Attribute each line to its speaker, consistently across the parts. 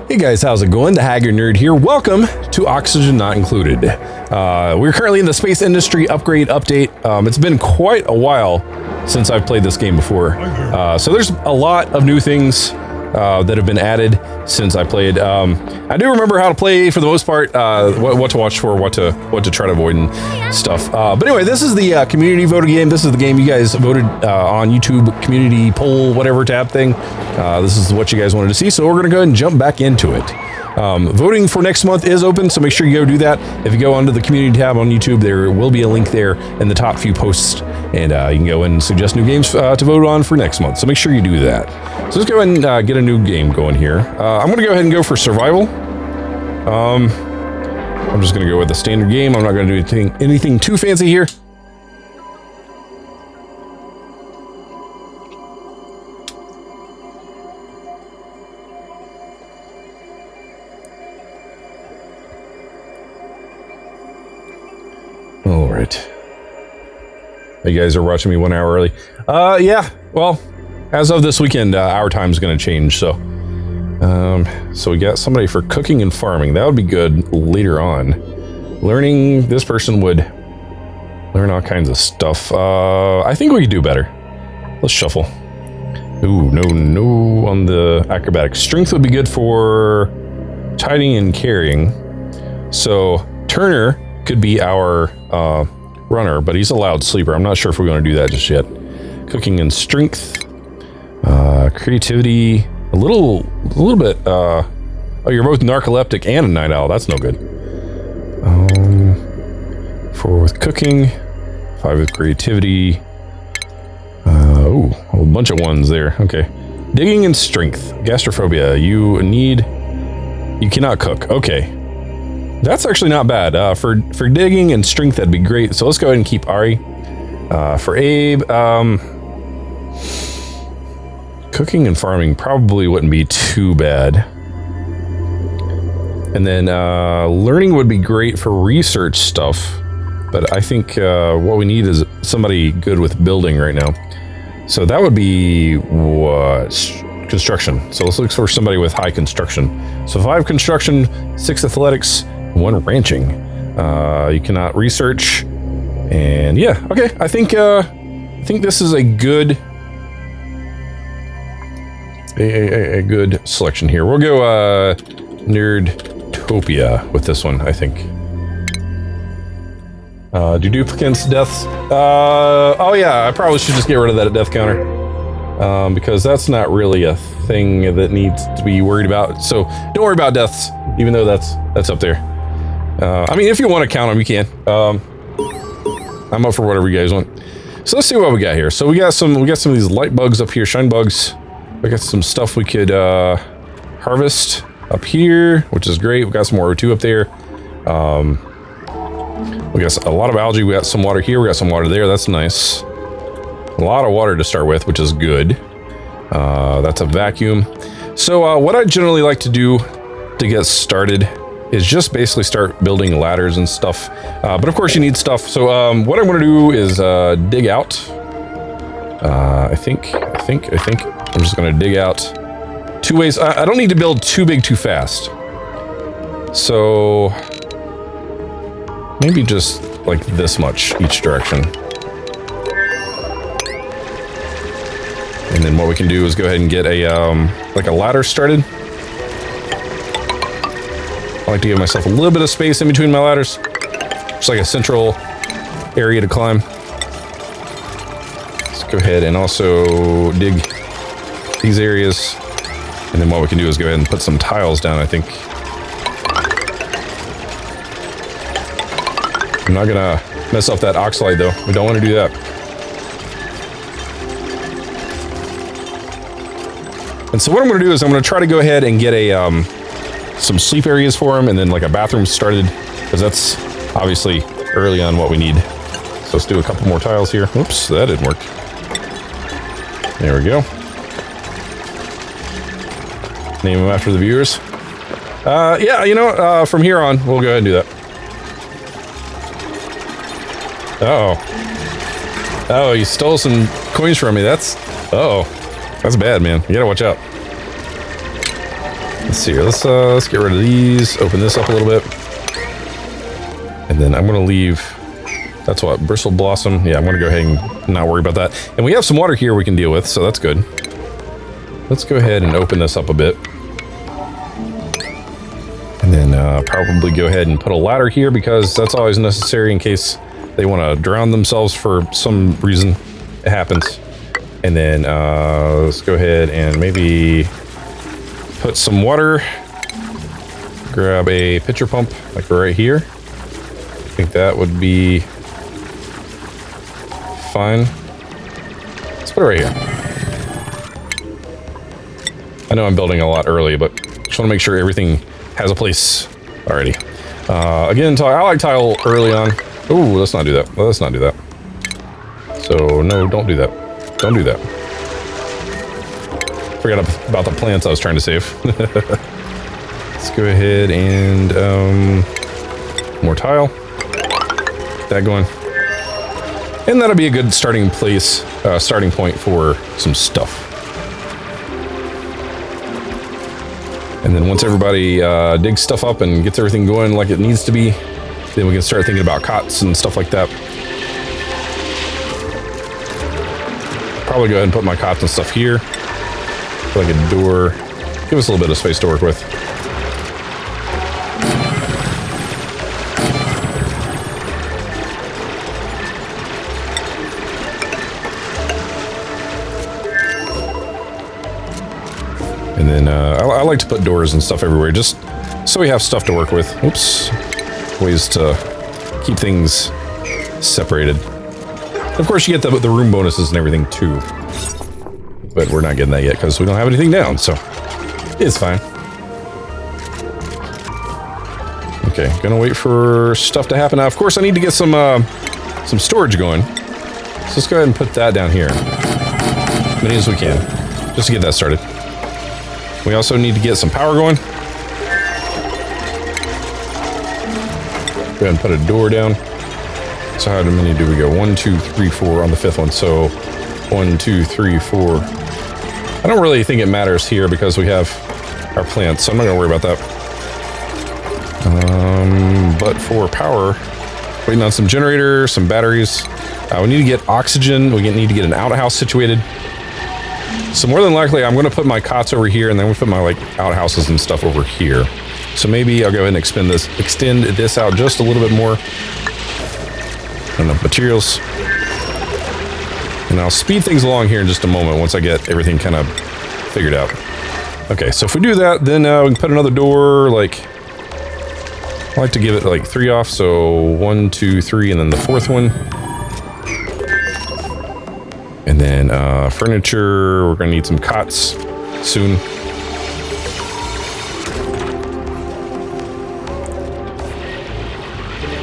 Speaker 1: Hey guys, how's it going? TheHaggardNerd here. Welcome to Oxygen Not Included. We're currently in the space industry upgrade update. It's been quite a while since I've played this game before. So there's a lot of new things that have been added since I played. I do remember how to play for the most part, what to watch for, what to try to avoid and stuff. But anyway, this is the community voted game. This is the game you guys voted on YouTube community poll, whatever tab thing. This is what you guys wanted to see. So we're going to go ahead and jump back into it. Voting for next month is open, so make sure you go do that. If you go onto the community tab on YouTube, there will be a link there in the top few posts, and you can go and suggest new games to vote on for next month. So make sure you do that. So let's go ahead and get a new game going here. I'm going to go ahead and go for survival. I'm just going to go with the standard game. I'm not going to do anything too fancy here. All right. You guys are watching me 1 hour early. Yeah. Well, as of this weekend, our time's going to change. So we got somebody for cooking and farming. That would be good later on. Learning. This person would learn all kinds of stuff. I think we could do better. Let's shuffle. Ooh, no on the acrobatics. Strength would be good for tidying and carrying. So Turner could be our runner, but he's a loud sleeper. I'm not sure if we're going to do that just yet. Cooking and strength, creativity, a little bit. Oh, you're both narcoleptic and a night owl. That's no good. 4 with cooking, 5 with creativity. Oh, a bunch of ones there. Okay, digging and strength, gastrophobia. You cannot cook. Okay. That's actually not bad. For digging and strength, that'd be great. So let's go ahead and keep Ari. For Abe, cooking and farming probably wouldn't be too bad. And then learning would be great for research stuff. But I think what we need is somebody good with building right now. So that would be what? Construction. So let's look for somebody with high construction. So 5 construction, 6 athletics, 1 ranching. You cannot research, and yeah, okay. I think this is a good selection here. We'll go Nerdtopia with this one. I think. Do duplicants deaths? Oh yeah, I probably should just get rid of that death counter. Because that's not really a thing that needs to be worried about. So don't worry about deaths, even though that's up there. I mean, if you want to count them, you can. I'm up for whatever you guys want. So let's see what we got here. So we got some of these light bugs up here, shine bugs. We got some stuff we could harvest up here, which is great. We got some more O2 up there. We got a lot of algae. We got some water here. We got some water there. That's nice. A lot of water to start with, which is good. That's a vacuum. So what I generally like to do to get started is just basically start building ladders and stuff. But of course you need stuff. So what I'm going to do is dig out. I think I'm just going to dig out 2 ways. I don't need to build too big too fast. So maybe just like this much each direction. And then what we can do is go ahead and get a like a ladder started. I like to give myself a little bit of space in between my ladders. Just like a central area to climb. Let's go ahead and also dig these areas. And then what we can do is go ahead and put some tiles down, I think. I'm not gonna mess up that oxalide though. We don't want to do that. And so what I'm going to do is I'm going to try to go ahead and get a some sleep areas for him, and then like a bathroom started, because that's obviously early on what we need. So let's do a couple more tiles here. Oops, that didn't work. There we go. Name them after the viewers. Yeah, you know, from here on, we'll go ahead and do that. Uh-oh. Oh, you stole some coins from me. That's... Uh-oh. That's bad, man. You gotta watch out. Let's see here. Let's get rid of these. Open this up a little bit. And then I'm going to leave... That's what? Bristle blossom. Yeah, I'm going to go ahead and not worry about that. And we have some water here we can deal with, so that's good. Let's go ahead and open this up a bit. And then probably go ahead and put a ladder here because that's always necessary in case they want to drown themselves for some reason. It happens. And then let's go ahead and maybe put some water. Grab a pitcher pump like right here. I think that would be fine. Let's put it right here. I know I'm building a lot early, but just want to make sure everything has a place already. Again, I like tile early on. Oh, let's not do that. Let's not do that. So, no, don't do that. Don't do that. Forgot about the plants I was trying to save. Let's go ahead and more tile. Get that going. And that'll be a good starting point for some stuff. And then once everybody digs stuff up and gets everything going like it needs to be, then we can start thinking about cots and stuff like that. Probably go ahead and put my cots and stuff here. Like a door. Give us a little bit of space to work with. And then I like to put doors and stuff everywhere, just so we have stuff to work with. Oops. Ways to keep things separated. Of course, you get the room bonuses and everything too. But we're not getting that yet because we don't have anything down, so it's fine. Okay, gonna wait for stuff to happen. Now, of course, I need to get some storage going. So let's go ahead and put that down here. As many as we can, just to get that started. We also need to get some power going. Go ahead and put a door down. So how many do we go? 1, 2, 3, 4 on the fifth one. So 1, 2, 3, 4. I don't really think it matters here because we have our plants, so I'm not gonna worry about that. But for power, waiting on some generators, some batteries. We need to get oxygen. We need to get an outhouse situated. So more than likely, I'm going to put my cots over here, and then we'll put my outhouses and stuff over here. So maybe I'll go ahead and extend this out just a little bit more. Enough materials. And I'll speed things along here in just a moment once I get everything kind of figured out. Okay, so if we do that, then we can put another door, I like to give it 3 off, so 1, 2, 3, and then the fourth one. And then furniture, we're gonna need some cots soon.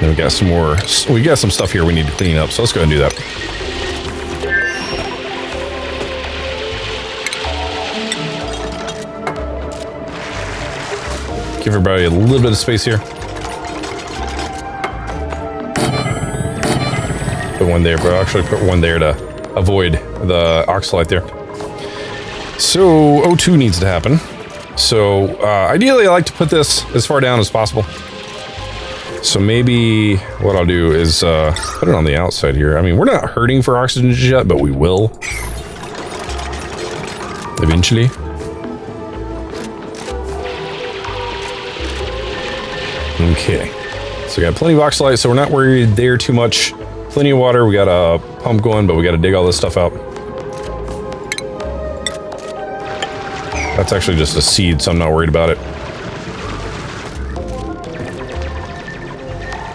Speaker 1: Then we got some more, we got some stuff here we need to clean up, so let's go ahead and do that. Give everybody a little bit of space here. Put one there, but I'll actually put one there to avoid the oxalite there. So O2 needs to happen. So ideally I like to put this as far down as possible. So maybe what I'll do is put it on the outside here. I mean, we're not hurting for oxygen yet, but we will eventually. Okay, so we got plenty of oxalite, so we're not worried there too much. Plenty of water, we got a pump going, but we got to dig all this stuff out. That's actually just a seed, so I'm not worried about it.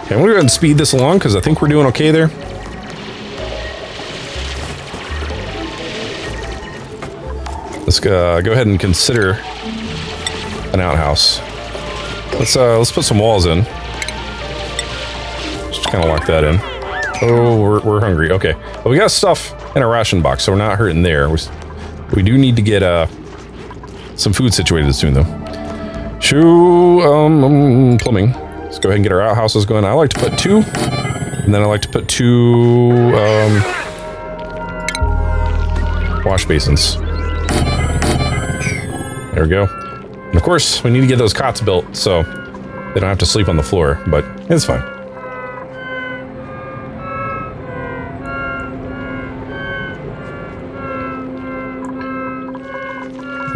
Speaker 1: Okay, I'm gonna go ahead and speed this along because I think we're doing okay there. Let's go ahead and consider an outhouse. Let's put some walls in. Just kind of lock that in. Oh, we're hungry. Okay, well, we got stuff in a ration box, so we're not hurting there. We do need to get some food situated soon, though. Plumbing. Let's go ahead and get our outhouses going. I like to put 2, and then I like to put 2 wash basins. There we go. And of course, we need to get those cots built so they don't have to sleep on the floor, but it's fine.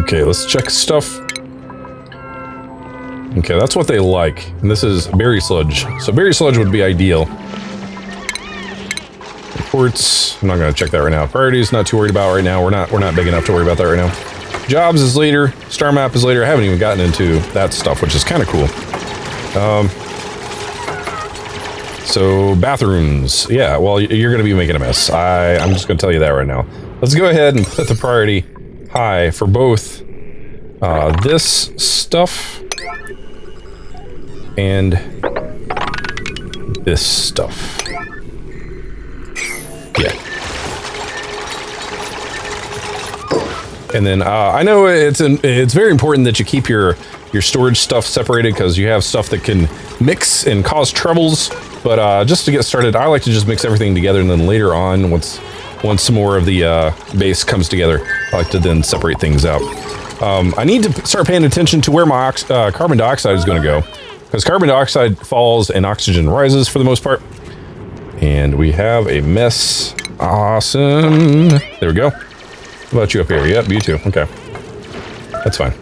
Speaker 1: Okay, let's check stuff. Okay, that's what they like. And this is berry sludge. So berry sludge would be ideal. Reports. I'm not going to check that right now. Priorities, not too worried about right now. We're not big enough to worry about that right now. Jobs is later. Star map is later. I haven't even gotten into that stuff, which is kind of cool. So bathrooms. Yeah, well, you're going to be making a mess. I'm just going to tell you that right now. Let's go ahead and put the priority high for both this stuff and this stuff. Yeah. And then I know it's very important that you keep your storage stuff separated because you have stuff that can mix and cause troubles. But just to get started, I like to just mix everything together, and then later on, once some more of the base comes together, I like to then separate things out. I need to start paying attention to where my carbon dioxide is going to go, because carbon dioxide falls and oxygen rises for the most part. And we have a mess. Awesome. There we go. How about you up here? Yep, you too. Okay. That's fine.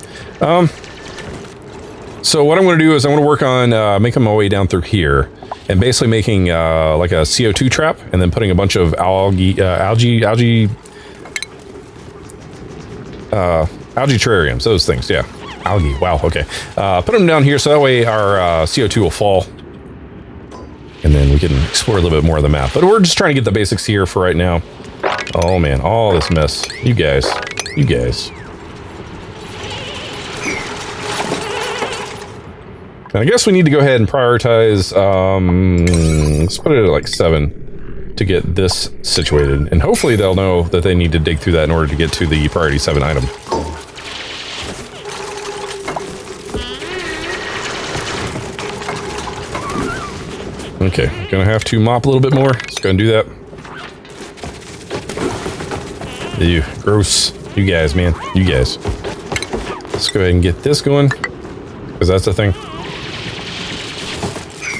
Speaker 1: So what I'm going to do is I'm going to work on making my way down through here and basically making like a CO2 trap, and then putting a bunch of algae terrariums, those things. Yeah. Algae. Wow. Okay. Put them down here so that way our CO2 will fall. And then we can explore a little bit more of the map. But we're just trying to get the basics here for right now. Oh man, all this mess. You guys. And I guess we need to go ahead and prioritize, let's put it at like 7 to get this situated. And hopefully they'll know that they need to dig through that in order to get to the priority 7 item. Okay, gonna have to mop a little bit more. Just gonna do that. Ew, gross. You guys, man. You guys. Let's go ahead and get this going, because that's the thing.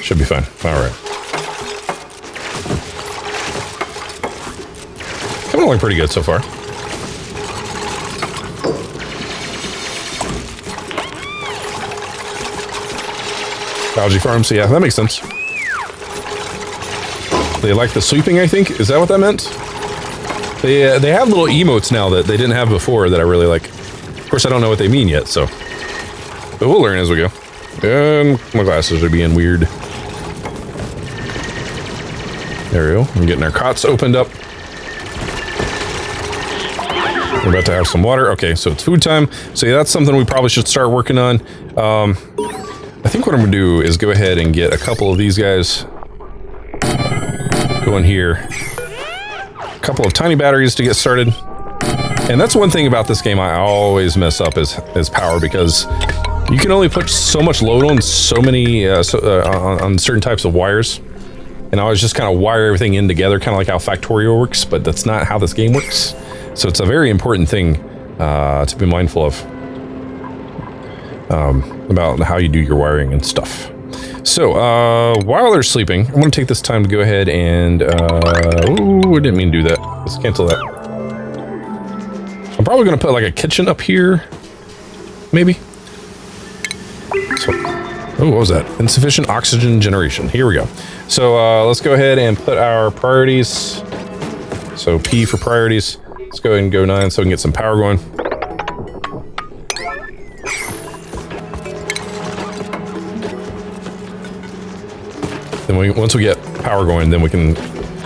Speaker 1: Should be fine. Alright. Coming along pretty good so far. Algae farms, yeah, that makes sense. They like the sweeping, I think. Is that what that meant? They have little emotes now that they didn't have before that I really like. Of course, I don't know what they mean yet, so. But we'll learn as we go. And my glasses are being weird. There we go. We're getting our cots opened up. We're about to have some water. Okay, so it's food time. So yeah, that's something we probably should start working on. I think what I'm going to do is go ahead and get a couple of these guys going here. A couple of tiny batteries to get started. And that's one thing about this game I always mess up is power, because you can only put so much load on so many on certain types of wires. And I always just kind of wire everything in together, kind of like how Factorio works, but that's not how this game works. So it's a very important thing to be mindful of about how you do your wiring and stuff. So, while they're sleeping, I'm going to take this time to go ahead and, ooh, I didn't mean to do that. Let's cancel that. I'm probably going to put like a kitchen up here, maybe. So, oh, what was that? Insufficient oxygen generation. Here we go. So, let's go ahead and put our priorities. So, P for priorities. Let's go ahead and go 9 so we can get some power going. Then once we get power going, then we can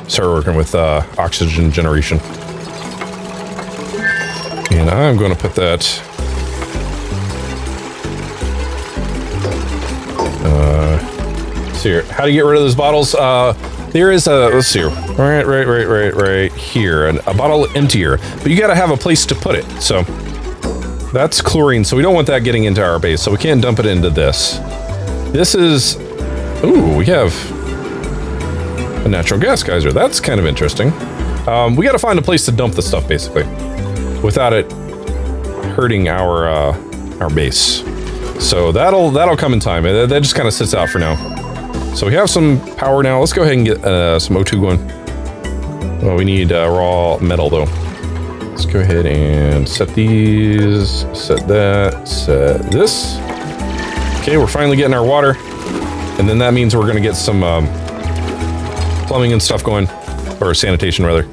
Speaker 1: start working with oxygen generation. And I'm going to put that... let's see here. How do you get rid of those bottles? There is a... Let's see here. Right here. A bottle emptier. But you got to have a place to put it. So that's chlorine. So we don't want that getting into our base. So we can't dump it into this. This is... Ooh, we have a natural gas geyser. That's kind of interesting. We got to find a place to dump the stuff, basically, without it hurting our base. So that'll come in time. That just kind of sits out for now. So we have some power now. Let's go ahead and get some O2 going. Well, we need raw metal though. Let's go ahead and set these, set that, set this. Okay, we're finally getting our water. And then that means we're gonna get some plumbing and stuff going, or sanitation rather,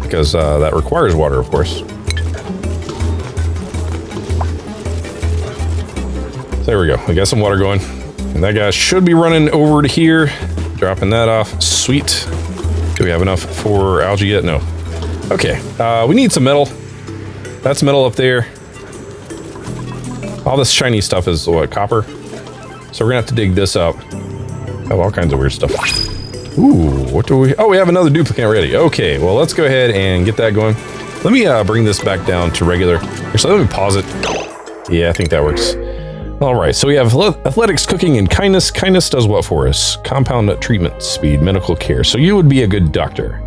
Speaker 1: because that requires water, of course. There we go, we got some water going. And that guy should be running over to here, dropping that off, sweet. Do we have enough for algae yet? No. Okay, we need some metal. That's metal up there. All this shiny stuff is what, copper? So we're gonna have to dig this up. Have all kinds of weird stuff. Ooh, what do we... Oh, we have another duplicate ready. Okay, well, let's go ahead and get that going. Let me bring this back down to regular. Actually, let me pause it. Yeah, I think that works. All right, so we have athletics, cooking, and kindness. Kindness does what for us? Compound treatment speed, medical care. So you would be a good doctor.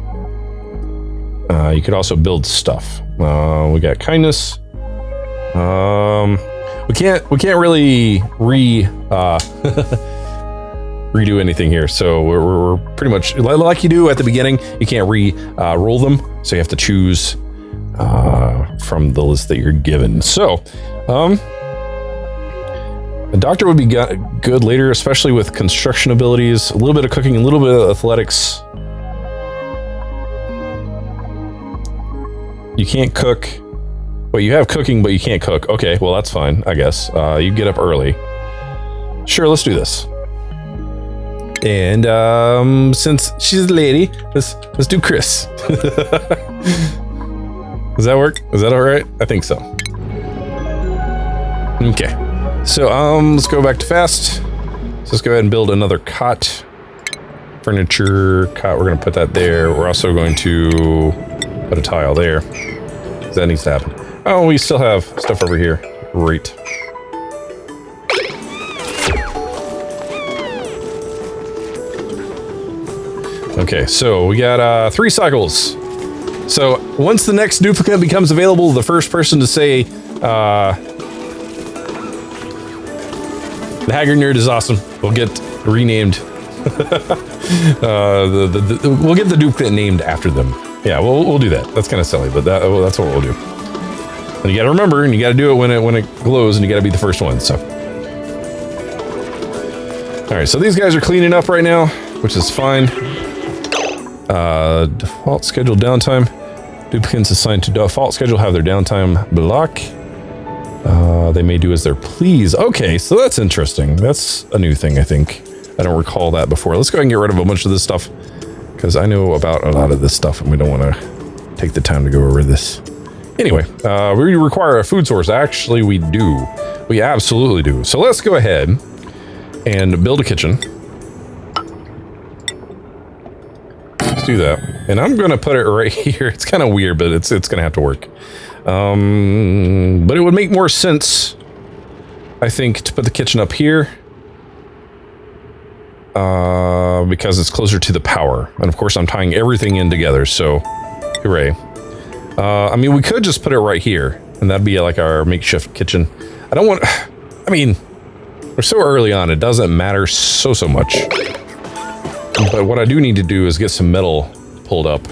Speaker 1: You could also build stuff. We got kindness. We can't really redo anything here. So we're pretty much like you do at the beginning. You can't roll them, so you have to choose from the list that you're given. So a doctor would be good later, especially with construction abilities, a little bit of cooking, a little bit of athletics. You can't cook. Well, you have cooking, but you can't cook. Okay, well, that's fine, I guess. You get up early. Sure, let's do this. And since she's a lady, let's do Chris. Does that work? Is that all right? I think so. Okay. So let's go back to fast. So let's go ahead and build another cot. Furniture cot. We're going to put that there. We're also going to put a tile there. That needs to happen. Oh, we still have stuff over here. Great. Okay, so we got 3 cycles. So once the next duplicate becomes available, the first person to say TheHaggardNerd is awesome will get renamed. We'll get the duplicate named after them. Yeah, we'll do that. That's kind of silly, but that's what we'll do. And you got to remember, and you got to do it when it glows, and you got to be the first one. So, all right. So these guys are cleaning up right now, which is fine. Default scheduled downtime. Duplicates assigned to default schedule have their downtime block. They may do as they please. Okay, so that's interesting. That's a new thing, I think. I don't recall that before. Let's go ahead and get rid of a bunch of this stuff, because I know about a lot of this stuff, and we don't want to take the time to go over this. Anyway, we require a food source. Actually, we do. We absolutely do. So let's go ahead and build a kitchen. Let's do that. And I'm going to put it right here. It's kind of weird, but it's going to have to work. But it would make more sense, I think, to put the kitchen up here. Because it's closer to the power. And of course, I'm tying everything in together, so hooray. I mean, we could just put it right here, and that'd be like our makeshift kitchen. I don't want... I mean, we're so early on, it doesn't matter so much. But what I do need to do is get some metal pulled up.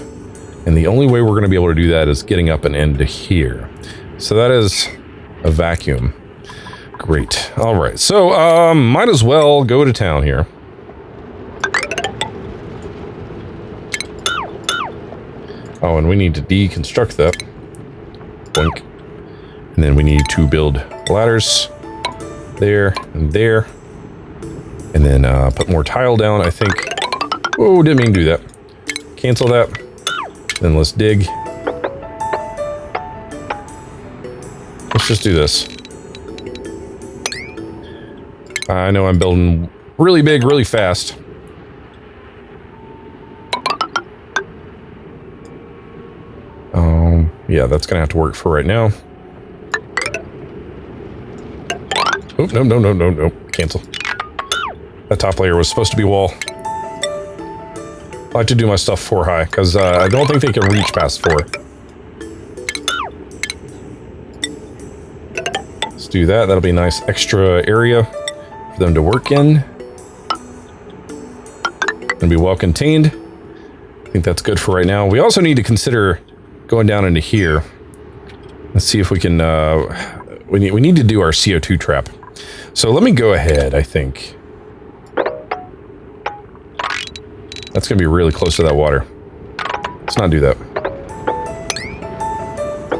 Speaker 1: And the only way we're going to be able to do that is getting up and into here. So that is a vacuum. Great. All right. So, might as well go to town here. Oh, and we need to deconstruct that. Boink. And then we need to build ladders there and there. And then put more tile down, I think. Oh, didn't mean to do that. Cancel that. Then let's dig. Let's just do this. I know I'm building really big, really fast. Yeah, that's gonna have to work for right now. Oh, no. Cancel. That top layer was supposed to be wall. I like to do my stuff 4 high, because I don't think they can reach past 4. Let's do that. That'll be a nice extra area for them to work in. And be well contained. I think that's good for right now. We also need to consider going down into here. Let's see if we can, we need to do our CO2 trap. So let me go ahead, I think. That's going to be really close to that water. Let's not do that.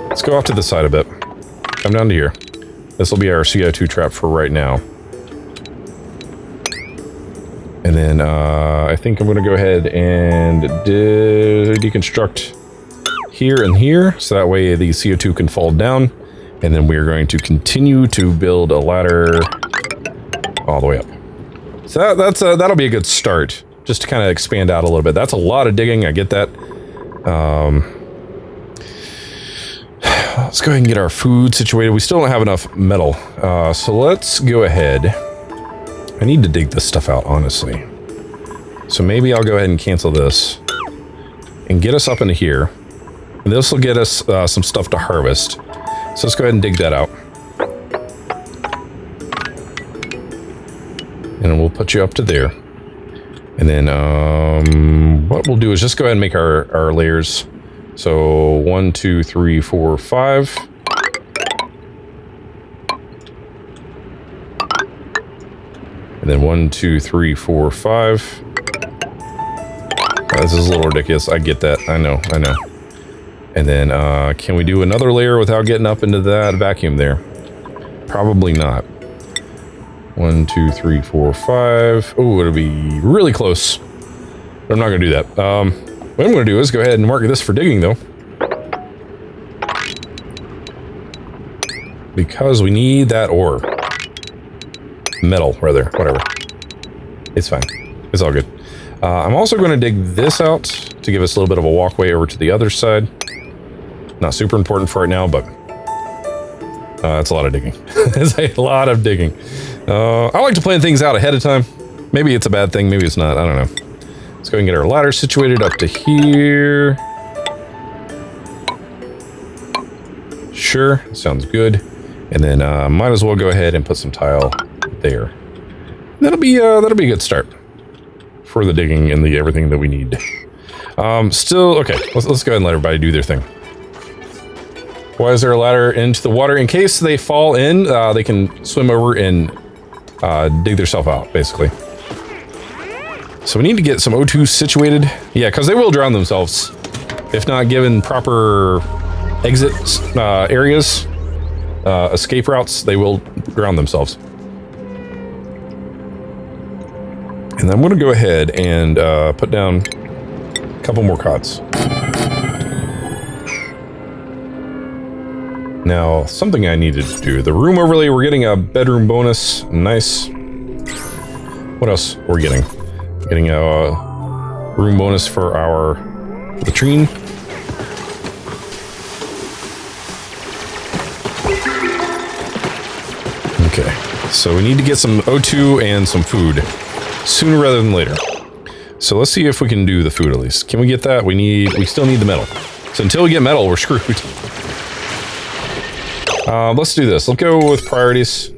Speaker 1: Let's go off to the side a bit. Come down to here. This will be our CO2 trap for right now. And then I think I'm going to go ahead and deconstruct here and here, so that way the CO2 can fall down. And then we're going to continue to build a ladder all the way up. So that'll be a good start. Just to kind of expand out a little bit. That's a lot of digging, I get that. Let's go ahead and get our food situated. We still don't have enough metal. So let's go ahead. I need to dig this stuff out, honestly. So maybe I'll go ahead and cancel this. And get us up into here. And this will get us some stuff to harvest. So let's go ahead and dig that out. And we'll put you up to there. And then what we'll do is just go ahead and make our layers. So 1, 2, 3, 4, 5. And then 1, 2, 3, 4, 5. This is a little ridiculous. I get that. I know. And then can we do another layer without getting up into that vacuum there? Probably not. 1, 2, 3, 4, 5. Oh, it'll be really close. But I'm not going to do that. What I'm going to do is go ahead and mark this for digging, though. Because we need that ore. Metal, rather. Whatever. It's fine. It's all good. I'm also going to dig this out to give us a little bit of a walkway over to the other side. Not super important for right now, but it's a lot of digging. It's a lot of digging. I like to plan things out ahead of time. Maybe it's a bad thing, maybe it's not, I don't know. Let's go and get our ladder situated up to here. Sure, sounds good. And then might as well go ahead and put some tile there. That'll be a good start for the digging and the everything that we need. Still, okay, let's go ahead and let everybody do their thing. Why is there a ladder into the water? In case they fall in, they can swim over and dig themselves out, basically. So we need to get some O2 situated. Yeah, because they will drown themselves. If not given proper exit areas, escape routes, they will drown themselves. And I'm going to go ahead and put down a couple more cots. Now, something I needed to do. The room overlay, we're getting a bedroom bonus. Nice. What else we're getting? Getting a room bonus for our latrine. Okay, so we need to get some O2 and some food sooner rather than later. So let's see if we can do the food at least. Can we get that? We still need the metal. So until we get metal, we're screwed. Let's do this. Let's go with priorities.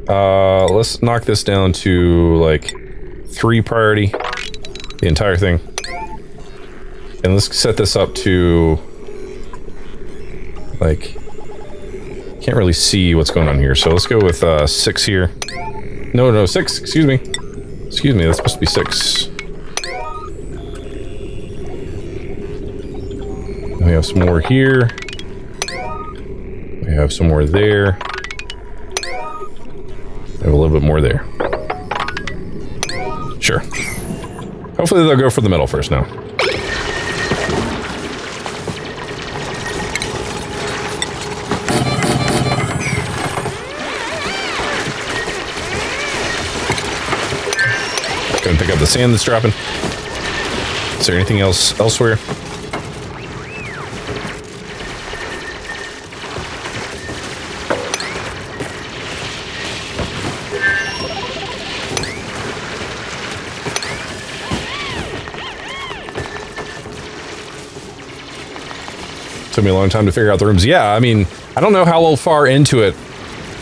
Speaker 1: Let's knock this down to like 3 priority, the entire thing. And let's set this up to like, can't really see what's going on here. So let's go with 6 here. No, 6, excuse me. Excuse me, that's supposed to be 6. We have some more here. We have some more there. We have a little bit more there. Sure. Hopefully they'll go for the metal first now. Go and pick up the sand that's dropping. Is there anything else elsewhere? Took me a long time to figure out the rooms. Yeah, I mean, I don't know how far into it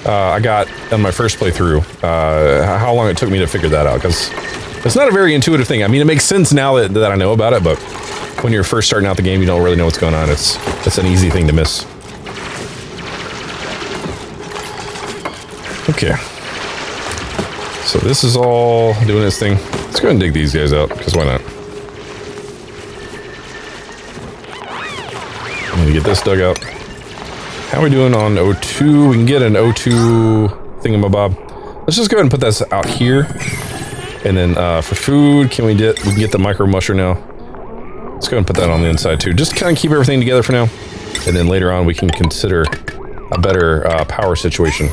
Speaker 1: I got on my first playthrough, how long it took me to figure that out, because it's not a very intuitive thing. I mean, it makes sense now that I know about it, but when you're first starting out the game, you don't really know what's going on. It's an easy thing to miss. Okay. So this is all doing its thing. Let's go ahead and dig these guys out, because why not? I'm gonna get this dug out. How are we doing on O2? We can get an O2 thingamabob. Let's just go ahead and put this out here. And then for food, we can get the micro musher now. Let's go ahead and put that on the inside too. Just kind of keep everything together for now. And then later on we can consider a better power situation.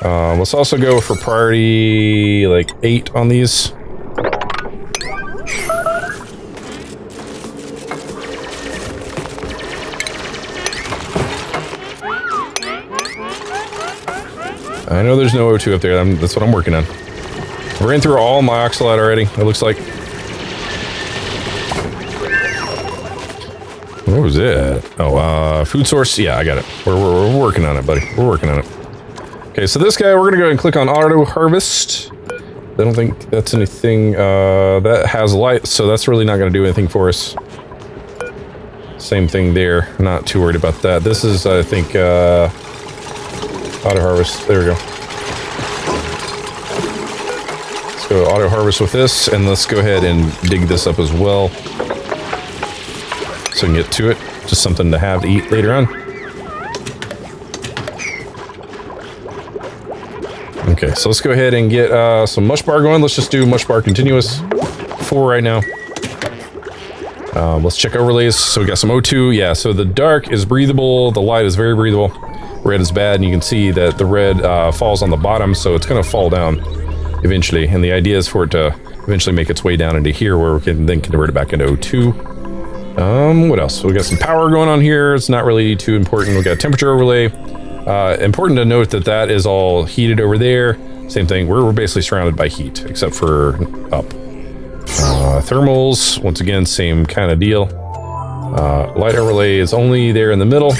Speaker 1: Let's also go for priority like 8 on these. I know there's no O2 up there. That's what I'm working on. I ran through all my oxalate already, it looks like. What was it? Oh, food source. Yeah, I got it. We're working on it, buddy. We're working on it. Okay, so this guy, we're gonna go ahead and click on auto harvest. I don't think that's anything that has light, so that's really not gonna do anything for us. Same thing there. Not too worried about that. This is, I think, auto harvest. There we go. Let's go auto harvest with this, and let's go ahead and dig this up as well, so we can get to it. Just something to have to eat later on. Okay, so let's go ahead and get some mush bar going. Let's just do mush bar continuous 4 right now. Let's check overlays. So we got some O2. Yeah, so the dark is breathable. The light is very breathable. Red is bad, and you can see that the red falls on the bottom, so it's going to fall down eventually. And the idea is for it to eventually make its way down into here, where we can then convert it back into O2. What else? We got some power going on here. It's not really too important. We got temperature overlay. Important to note that that is all heated over there. Same thing. We're basically surrounded by heat, except for up. Thermals, once again, same kind of deal. Light overlay is only there in the middle.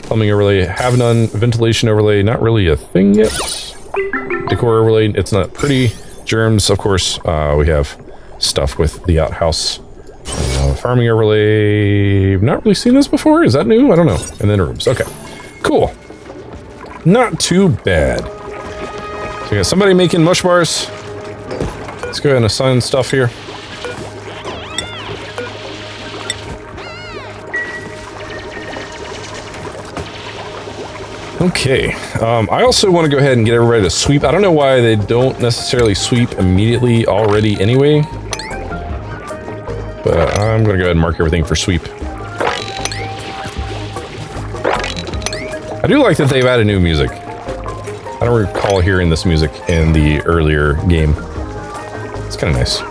Speaker 1: Plumbing overlay, have none. Ventilation overlay, not really a thing yet. Decor overlay, it's not pretty. Germs, of course, we have stuff with the outhouse. Farming overlay, not really seen this before. Is that new? I don't know. And then rooms. Okay, cool. Not too bad. So we got somebody making mush bars. Let's go ahead and assign stuff here. Okay, I also want to go ahead and get everybody to sweep. I don't know why they don't necessarily sweep immediately already anyway. But I'm going to go ahead and mark everything for sweep. I do like that they've added new music. I don't recall hearing this music in the earlier game. It's kind of nice. All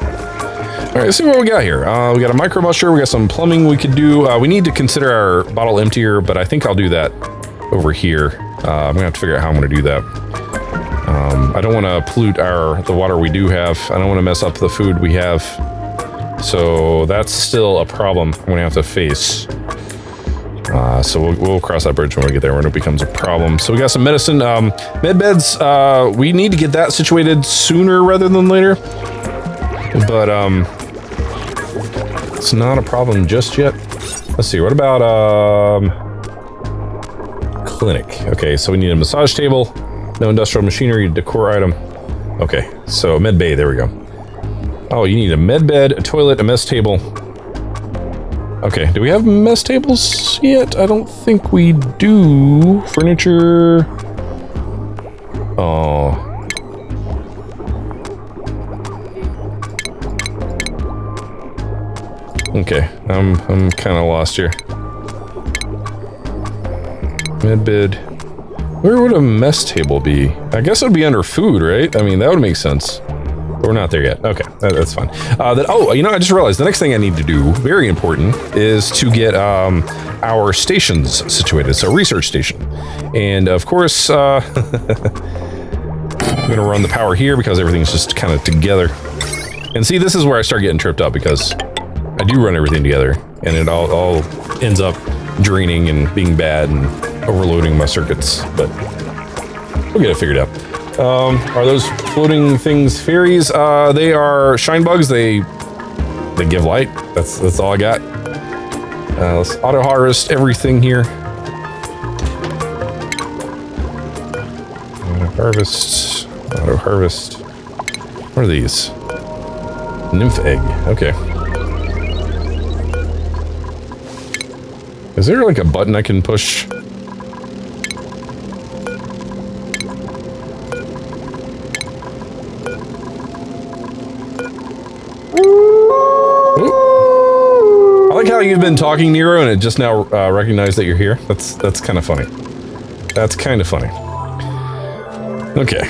Speaker 1: right, let's see what we got here. We got a micro musher. We got some plumbing we could do. We need to consider our bottle emptier, but I think I'll do that over here. I'm gonna have to figure out how I'm gonna do that. I don't want to pollute the water we do have. I don't want to mess up the food we have. So that's still a problem I'm gonna have to face. So we'll cross that bridge when we get there when it becomes a problem. So we got some medicine, med beds. We need to get that situated sooner rather than later. But it's not a problem just yet. Let's see. What about clinic? Okay, so we need a massage table, no industrial machinery, decor item. Okay, so med bay. There we go. Oh, you need a med bed, a toilet, a mess table. Okay, do we have mess tables yet? I don't think we do. Furniture. Oh. Okay, I'm kind of lost here. Med bed. Where would a mess table be? I guess it would be under food, right? I mean, that would make sense. But we're not there yet. Okay, that's fine. Oh, you know, I just realized the next thing I need to do, very important, is to get our stations situated. So research station. And of course, I'm gonna run the power here because everything's just kind of together. And see, this is where I start getting tripped up because I do run everything together and it all ends up draining and being bad and overloading my circuits, but we'll get it figured out. Are those floating things fairies? They are shine bugs. They give light. That's all I got. Let's auto harvest everything here. Auto harvest. What are these? Nymph egg. Okay. Is there like a button I can push? I like how you've been talking, Nero, and it just now recognized that you're here. That's kind of funny. That's kind of funny. Okay.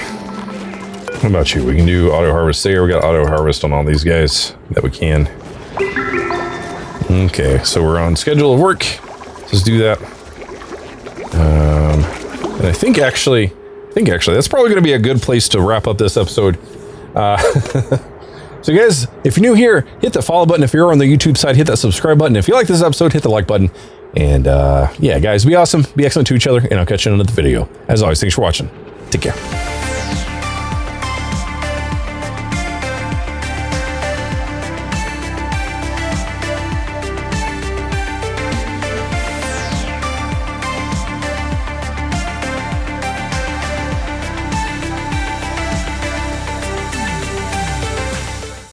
Speaker 1: What about you? We can do auto harvest there. We got auto harvest on all these guys that we can. Okay, so we're on schedule of work. Let's do that. And I think actually, that's probably going to be a good place to wrap up this episode. So guys, if you're new here, hit the follow button. If you're on the YouTube side, hit that subscribe button. If you like this episode, hit the like button. And yeah, guys, be awesome, be excellent to each other, and I'll catch you in another video. As always, thanks for watching. Take care.